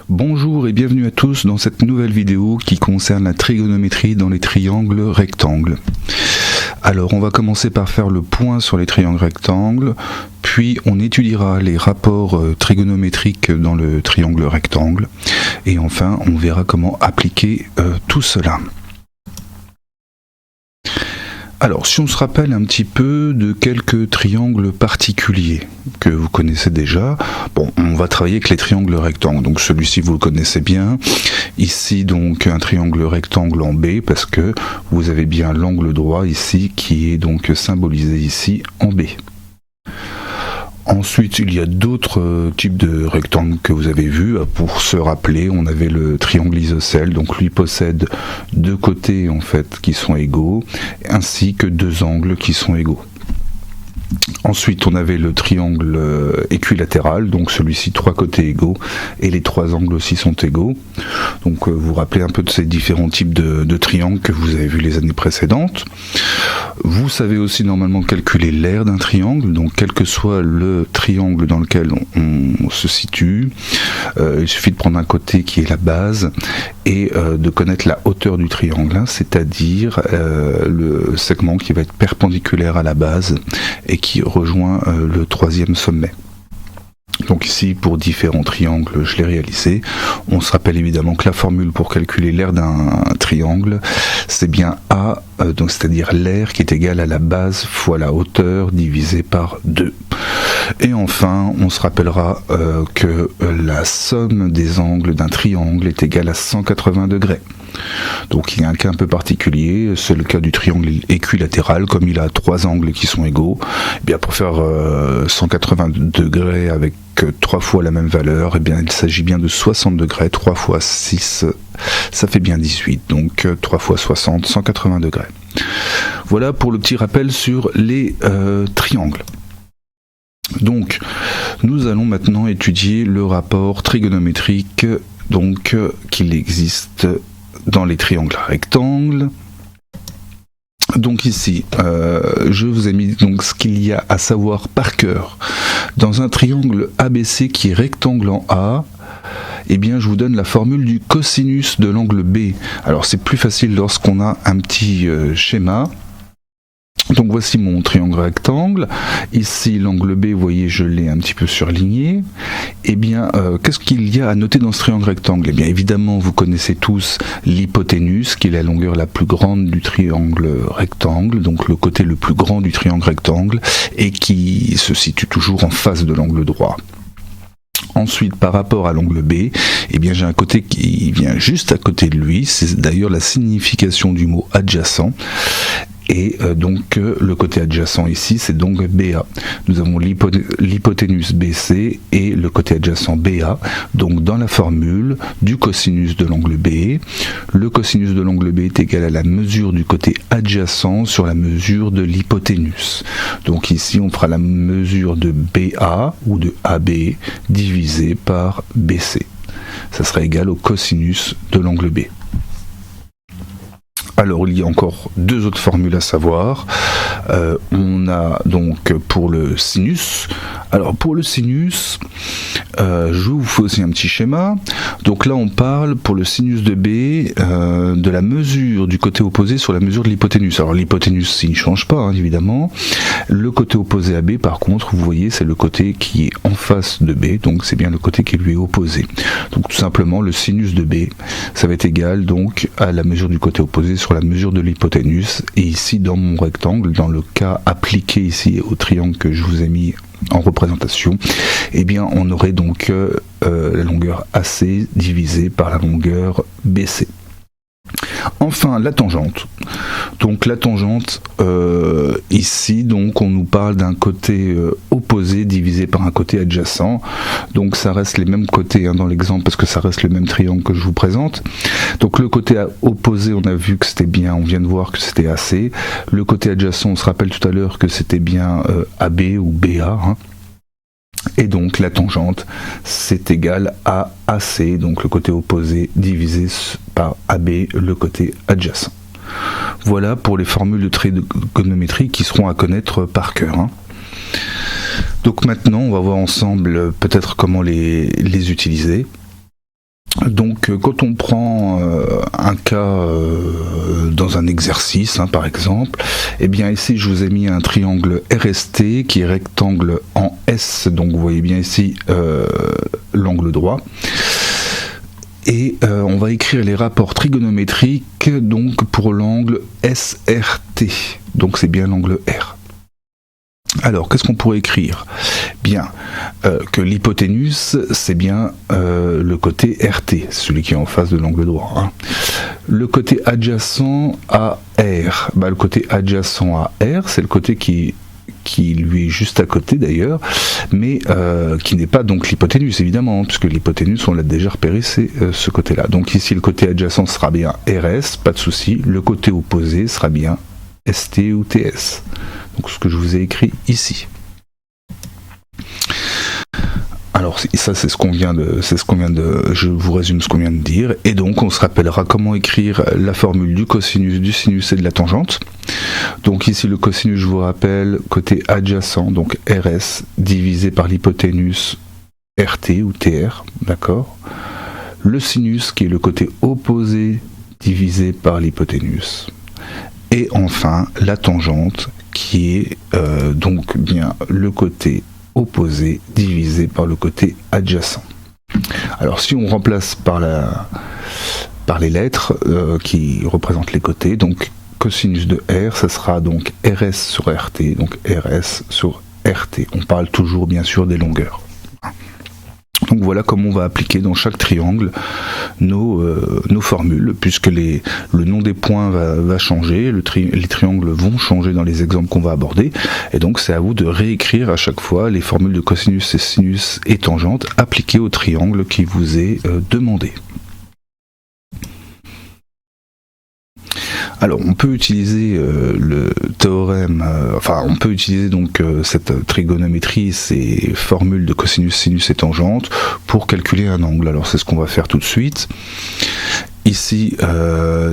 Bonjour et bienvenue à tous dans cette nouvelle vidéo qui concerne la trigonométrie dans les triangles rectangles. Alors on va commencer par faire le point sur les triangles rectangles, puis on étudiera les rapports trigonométriques dans le triangle rectangle, et enfin on verra comment appliquer tout cela. Alors, si on se rappelle un petit peu de quelques triangles particuliers que vous connaissez déjà, bon, on va travailler avec les triangles rectangles. Donc celui-ci, vous le connaissez bien. Ici, donc, un triangle rectangle en B, parce que vous avez bien l'angle droit ici, qui est donc symbolisé ici en B. Ensuite, il y a d'autres types de rectangles que vous avez vus. Pour se rappeler, on avait le triangle isocèle, donc lui possède deux côtés en fait qui sont égaux, ainsi que deux angles qui sont égaux. Ensuite, on avait le triangle équilatéral, donc celui-ci trois côtés égaux, et les trois angles aussi sont égaux. Donc vous vous rappelez un peu de ces différents types de triangles que vous avez vus les années précédentes. Vous savez aussi normalement calculer l'aire d'un triangle, donc quel que soit le triangle dans lequel on se situe, il suffit de prendre un côté qui est la base et de connaître la hauteur du triangle, hein, c'est-à-dire le segment qui va être perpendiculaire à la base et qui rejoint le troisième sommet. Donc ici, pour différents triangles, je l'ai réalisé. On se rappelle évidemment que la formule pour calculer l'aire d'un triangle, c'est bien A, donc c'est-à-dire l'aire qui est égale à la base fois la hauteur divisée par 2. Et enfin, on se rappellera que la somme des angles d'un triangle est égale à 180 degrés. Donc il y a un cas un peu particulier, c'est le cas du triangle équilatéral, comme il a trois angles qui sont égaux. Et bien pour faire 180 degrés avec trois fois la même valeur, et bien il s'agit bien de 60 degrés, 3 fois 6, ça fait bien 18, donc 3 fois 60, 180 degrés. Voilà pour le petit rappel sur les triangles. Donc nous allons maintenant étudier le rapport trigonométrique donc qu'il existe dans les triangles rectangles. Donc ici, je vous ai mis donc ce qu'il y a à savoir par cœur. Dans un triangle ABC qui est rectangle en A, eh bien je vous donne la formule du cosinus de l'angle B. Alors c'est plus facile lorsqu'on a un petit schéma. Donc voici mon triangle rectangle, ici l'angle B, vous voyez je l'ai un petit peu surligné. Eh bien qu'est-ce qu'il y a à noter dans ce triangle rectangle? Eh bien évidemment vous connaissez tous l'hypoténuse qui est la longueur la plus grande du triangle rectangle, donc le côté le plus grand du triangle rectangle et qui se situe toujours en face de l'angle droit. Ensuite, par rapport à l'angle B, eh bien j'ai un côté qui vient juste à côté de lui, c'est d'ailleurs la signification du mot adjacent. Et donc le côté adjacent ici, c'est donc BA. Nous avons l'hypoténuse BC et le côté adjacent BA. Donc dans la formule du cosinus de l'angle B, le cosinus de l'angle B est égal à la mesure du côté adjacent sur la mesure de l'hypoténuse. Donc ici, on fera la mesure de BA ou de AB divisé par BC. Ça sera égal au cosinus de l'angle B. Alors il y a encore deux autres formules à savoir. On a donc pour le sinus. Alors pour le sinus, je vous fais aussi un petit schéma. Donc là on parle pour le sinus de B de la mesure du côté opposé sur la mesure de l'hypoténuse. Alors l'hypoténuse il ne change pas hein, évidemment. Le côté opposé à B par contre, vous voyez c'est le côté qui est en face de B, donc c'est bien le côté qui lui est opposé. Donc tout simplement le sinus de B, ça va être égal donc à la mesure du côté opposé sur la mesure de l'hypoténuse. Et ici dans mon rectangle, dans le cas appliqué ici au triangle que je vous ai mis en représentation, eh bien on aurait donc la longueur AC divisée par la longueur BC. Enfin la tangente. Donc la tangente ici donc on nous parle d'un côté opposé divisé par un côté adjacent. Donc ça reste les mêmes côtés hein, dans l'exemple parce que ça reste le même triangle que je vous présente. Donc le côté opposé on a vu que c'était bien, on vient de voir que c'était AC. Le côté adjacent on se rappelle tout à l'heure que c'était bien AB ou BA. Hein. Et donc la tangente c'est égal à AC, donc le côté opposé divisé par AB, le côté adjacent. Voilà pour les formules de trigonométrie qui seront à connaître par cœur. Hein. Donc maintenant on va voir ensemble peut-être comment les utiliser. Donc quand on prend un cas dans un exercice, par exemple, eh bien ici je vous ai mis un triangle RST qui est rectangle en S, donc vous voyez bien ici l'angle droit. Et on va écrire les rapports trigonométriques donc pour l'angle SRT, donc c'est bien l'angle R. Alors, qu'est-ce qu'on pourrait écrire? Bien, que l'hypoténuse, c'est bien le côté RT, celui qui est en face de l'angle droit. Le côté adjacent à R, le côté adjacent à R, c'est le côté qui lui est juste à côté d'ailleurs, mais qui n'est pas donc l'hypoténuse évidemment, puisque l'hypoténuse on l'a déjà repéré, c'est ce côté-là. Donc ici le côté adjacent sera bien RS, pas de souci, le côté opposé sera bien ST ou TS. Donc ce que je vous ai écrit ici. Alors ça c'est ce qu'on vient de, je vous résume ce qu'on vient de dire, et donc on se rappellera comment écrire la formule du cosinus, du sinus et de la tangente. Donc ici le cosinus, je vous rappelle, côté adjacent, donc RS, divisé par l'hypoténuse RT ou TR, d'accord. Le sinus qui est le côté opposé, divisé par l'hypoténuse. Et enfin la tangente qui est donc bien le côté opposé divisé par le côté adjacent. Alors si on remplace par les lettres qui représentent les côtés, donc cosinus de R, ça sera donc RS sur RT, donc RS sur RT. On parle toujours bien sûr des longueurs. Donc voilà comment on va appliquer dans chaque triangle nos formules, puisque le nom des points va changer, les triangles vont changer dans les exemples qu'on va aborder, et donc c'est à vous de réécrire à chaque fois les formules de cosinus et sinus et tangente appliquées au triangle qui vous est demandé. Alors on peut utiliser le théorème, on peut utiliser donc cette trigonométrie, ces formules de cosinus, sinus et tangente pour calculer un angle. Alors c'est ce qu'on va faire tout de suite. Ici,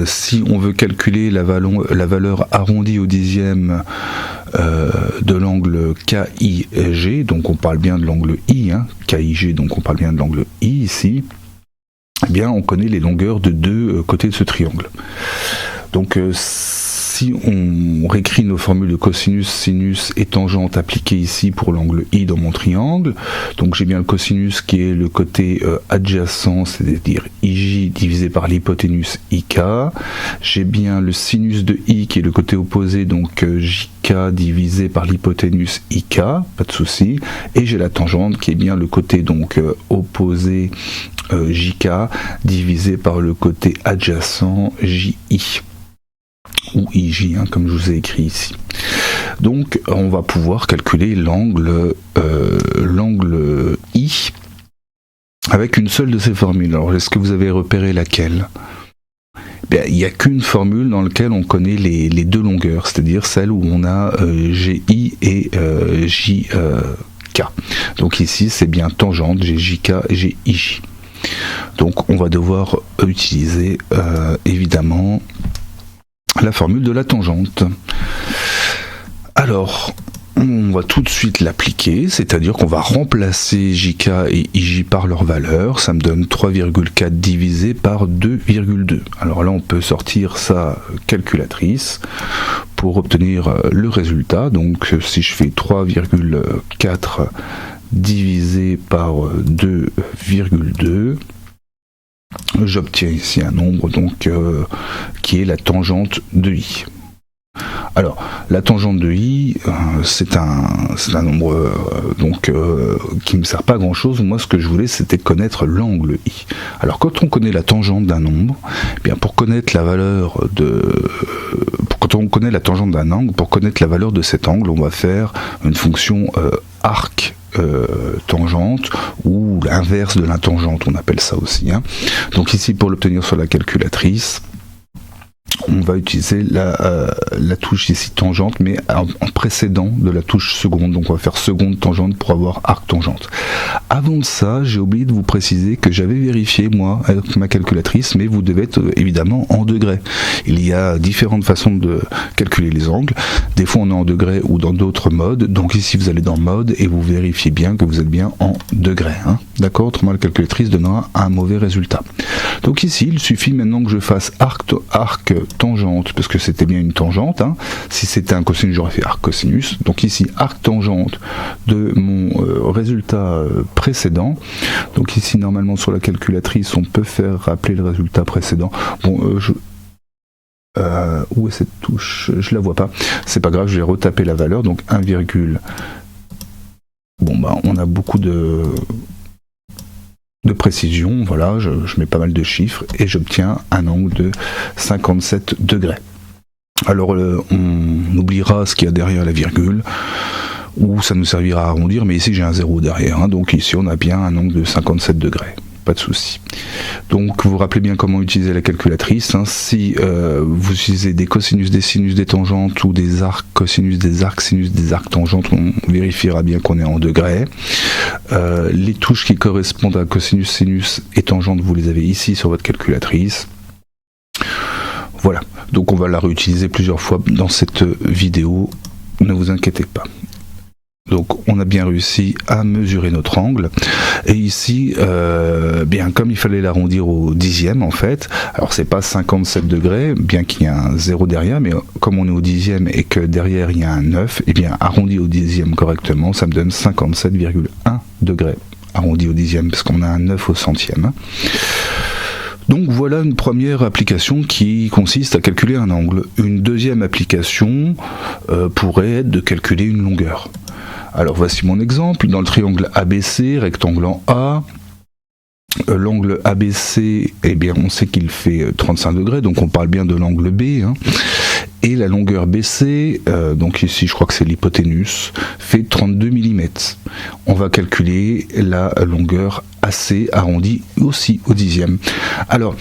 si on veut calculer la valeur arrondie au dixième de l'angle KIG, donc on parle bien de l'angle I, KIG, donc on parle bien de l'angle I ici, eh bien on connaît les longueurs de deux côtés de ce triangle. Donc si on réécrit nos formules de cosinus, sinus et tangente appliquées ici pour l'angle I dans mon triangle, donc j'ai bien le cosinus qui est le côté adjacent, c'est-à-dire IJ divisé par l'hypoténuse IK, j'ai bien le sinus de I qui est le côté opposé, donc JK divisé par l'hypoténuse IK, pas de souci, et j'ai la tangente qui est bien le côté donc opposé JK divisé par le côté adjacent JI. Ou IJ, comme je vous ai écrit ici. Donc on va pouvoir calculer l'angle I avec une seule de ces formules. Alors est-ce que vous avez repéré laquelle? Bien, il n'y a qu'une formule dans laquelle on connaît les deux longueurs, c'est-à-dire celle où on a GI et JK. Donc ici c'est bien tangente, j'ai JK et j'ai IJ. Donc on va devoir utiliser évidemment la formule de la tangente. Alors, on va tout de suite l'appliquer, c'est-à-dire qu'on va remplacer JK et IJ par leur valeur. Ça me donne 3,4 divisé par 2,2. Alors là, on peut sortir sa calculatrice pour obtenir le résultat. Donc, si je fais 3,4 divisé par 2,2, j'obtiens ici un nombre donc qui est la tangente de I. Alors la tangente de I, c'est un nombre qui ne me sert pas à grand chose. Moi ce que je voulais c'était connaître l'angle I. Alors quand on connaît la tangente d'un nombre, bien pour connaître la valeur quand on connaît la tangente d'un angle, pour connaître la valeur de cet angle, on va faire une fonction arc tangente ou l'inverse de la tangente, on appelle ça aussi. Donc ici pour l'obtenir sur la calculatrice, on va utiliser la touche ici tangente, mais en précédent de la touche seconde. Donc on va faire seconde tangente pour avoir arc tangente. Avant de ça, j'ai oublié de vous préciser que j'avais vérifié moi avec ma calculatrice, mais vous devez être évidemment en degrés. Il y a différentes façons de calculer les angles. Des fois on est en degrés ou dans d'autres modes. Donc ici vous allez dans mode et vous vérifiez bien que vous êtes bien en degrés. Hein. D'accord? Autrement la calculatrice donnera un mauvais résultat. Donc ici il suffit maintenant que je fasse arc tangente, parce que c'était bien une tangente. Hein. Si c'était un cosinus, j'aurais fait arc cosinus. Donc ici arc tangente de mon résultat précédent. Donc ici normalement sur la calculatrice on peut faire rappeler le résultat précédent. Bon, où est cette touche? Je la vois pas. C'est pas grave, je vais retaper la valeur. Donc 1, bon bah on a beaucoup de précision. Voilà, je mets pas mal de chiffres et j'obtiens un angle de 57 degrés. Alors on oubliera ce qu'il y a derrière la virgule, ou ça nous servira à arrondir, mais ici j'ai un 0 derrière, hein, donc ici on a bien un angle de 57 degrés. Pas de souci. Donc vous vous rappelez bien comment utiliser la calculatrice. Hein. Si vous utilisez des cosinus, des sinus, des tangentes ou des arcs cosinus, des arcs sinus, des arcs tangentes, on vérifiera bien qu'on est en degrés. Les touches qui correspondent à cosinus, sinus et tangente, vous les avez ici sur votre calculatrice. Voilà. Donc on va la réutiliser plusieurs fois dans cette vidéo. Ne vous inquiétez pas. Donc on a bien réussi à mesurer notre angle, et ici bien comme il fallait l'arrondir au dixième en fait, alors c'est pas 57 degrés bien qu'il y ait un 0 derrière, mais comme on est au dixième et que derrière il y a un 9, et bien arrondi au dixième correctement, ça me donne 57,1 degrés arrondi au dixième parce qu'on a un 9 au centième. Donc voilà une première application qui consiste à calculer un angle. Une deuxième application pourrait être de calculer une longueur. Alors voici mon exemple. Dans le triangle ABC, rectangle en A, l'angle ABC, eh bien on sait qu'il fait 35 degrés, donc on parle bien de l'angle B. Hein. Et la longueur BC, donc ici je crois que c'est l'hypoténuse, fait 32 mm. On va calculer la longueur AC arrondie aussi au dixième. Alors,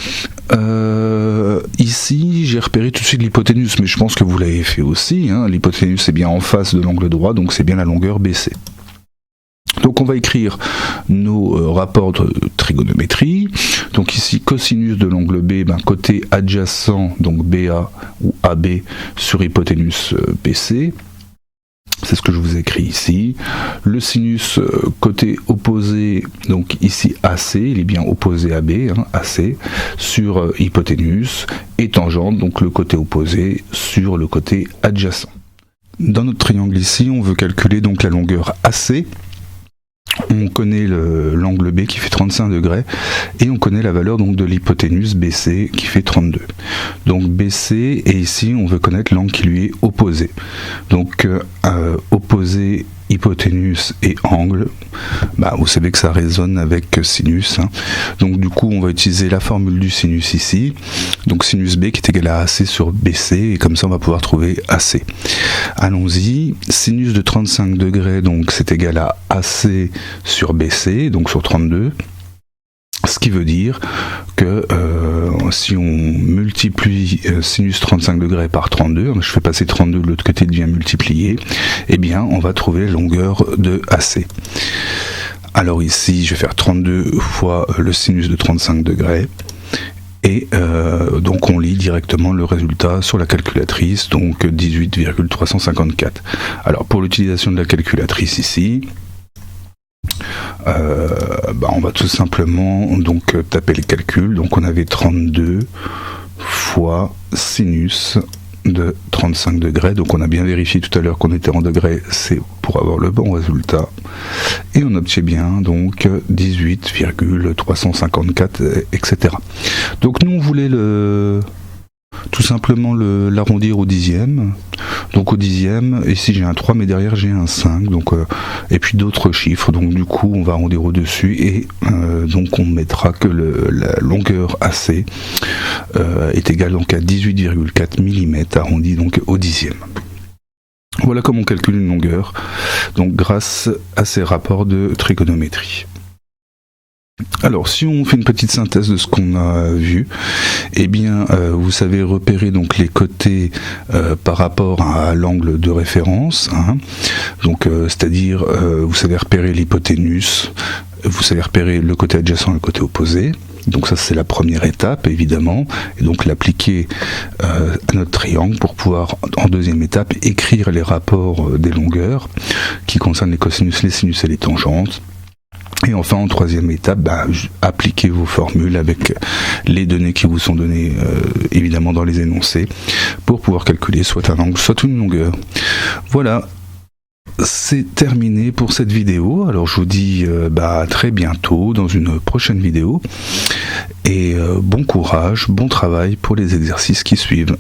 ici j'ai repéré tout de suite l'hypoténuse, mais je pense que vous l'avez fait aussi. Hein. L'hypoténuse est bien en face de l'angle droit, donc c'est bien la longueur BC. Donc on va écrire nos rapports de trigonométrie. Donc ici cosinus de l'angle B, côté adjacent, donc BA ou AB sur hypoténuse BC. C'est ce que je vous ai écrit ici. Le sinus côté opposé, donc ici AC, il est bien opposé à B, hein, AC, sur hypoténuse, et tangente, donc le côté opposé sur le côté adjacent. Dans notre triangle ici, on veut calculer donc la longueur AC. On connaît l'angle B qui fait 35 degrés et on connaît la valeur donc de l'hypoténuse BC qui fait 32. Donc BC, et ici on veut connaître l'angle qui lui est opposé. Donc opposé, hypoténuse et angle, vous savez que ça résonne avec sinus. Hein. Donc du coup on va utiliser la formule du sinus ici. Donc sinus B qui est égal à AC sur BC, et comme ça on va pouvoir trouver AC. Allons-y, sinus de 35 degrés, donc c'est égal à AC sur BC, donc sur 32. Ce qui veut dire que si on multiplie sinus 35 degrés par 32, je fais passer 32 de l'autre côté, devient multiplié, eh bien on va trouver la longueur de AC. Alors ici je vais faire 32 fois le sinus de 35 degrés, et donc on lit directement le résultat sur la calculatrice, donc 18,354. Alors pour l'utilisation de la calculatrice ici, on va tout simplement donc taper les calculs. Donc on avait 32 fois sinus de 35 degrés, donc on a bien vérifié tout à l'heure qu'on était en degrés, c'est pour avoir le bon résultat, et on obtient bien donc 18,354, etc. Donc nous on voulait tout simplement l'arrondir au dixième. Donc au dixième, ici j'ai un 3 mais derrière j'ai un 5, donc, et puis d'autres chiffres, donc du coup on va arrondir au dessus, et donc on mettra que la longueur AC est égale donc à 18,4 mm arrondi donc au dixième. Voilà comment on calcule une longueur, donc grâce à ces rapports de trigonométrie. Alors, si on fait une petite synthèse de ce qu'on a vu, eh bien, vous savez repérer donc les côtés par rapport à l'angle de référence, hein. Donc, c'est-à-dire, vous savez repérer l'hypoténuse, vous savez repérer le côté adjacent et le côté opposé. Donc ça, c'est la première étape, évidemment, et donc l'appliquer à notre triangle pour pouvoir, en deuxième étape, écrire les rapports des longueurs qui concernent les cosinus, les sinus et les tangentes. Et enfin, en troisième étape, appliquez vos formules avec les données qui vous sont données évidemment dans les énoncés pour pouvoir calculer soit un angle, soit une longueur. Voilà, c'est terminé pour cette vidéo. Alors je vous dis à très bientôt dans une prochaine vidéo. Et bon courage, bon travail pour les exercices qui suivent.